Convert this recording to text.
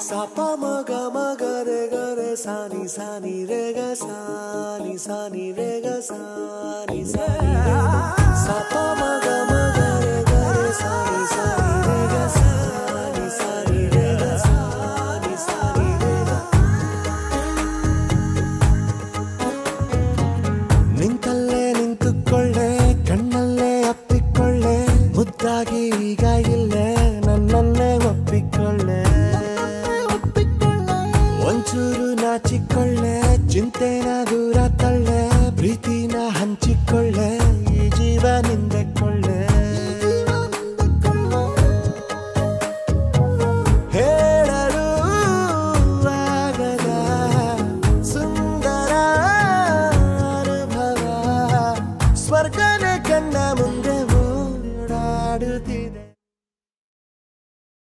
ಸಾಪ ಮಗ ಮಗ ರೇ ಗರೆ ಸಾನಿ ಸಾನಿ ರೇ ಗ ಸಾನಿ ಸಾನಿ ರೇ ಗ ಸಾನಿ ಸಾನಿ ಸಾಪ ಮಗ ಮಗ ರೇ ಗರೆ ಸಾನಿ ಸಾನಿ ರೇ ಗ ಸಾನಿ ಸಾನಿ ರೇ ಗ ಸಾನಿ ಸಾನಿ ರೇ ಗ ನಿಂತಲ್ಲೇ ನಿಂತುಕೊಳ್ಳೆ ಕಣ್ಣಲ್ಲೇ ಅಪ್ಪಿಕೊಳ್ಳೆ ಮುದ್ದಾಗಿ ಈಗ ಇಲ್ಲೇ ನನ್ನನ್ನೇ ಒಪ್ಪಿಕೊಳ್ಳೆ ಒಂಚೂರು ನಾಚಿಕೊಳ್ಳೆ ಚಿಂತೆನ ದೂರ ತಳ್ಳೆ ಪ್ರೀತಿನ ಹಂಚಿಕೊಳ್ಳೆ ಈ ಜೀವ ನಿಂದೆಕೊಳ್ಳೆ ಹೇಳಲು ಆಗದ ಸುಂದರ ಅನುಭವ ಸ್ವರ್ಗನೇ ಕಣ್ಣ ಮುಂದೆ ಓಡಾಡುತ್ತಿದೆ.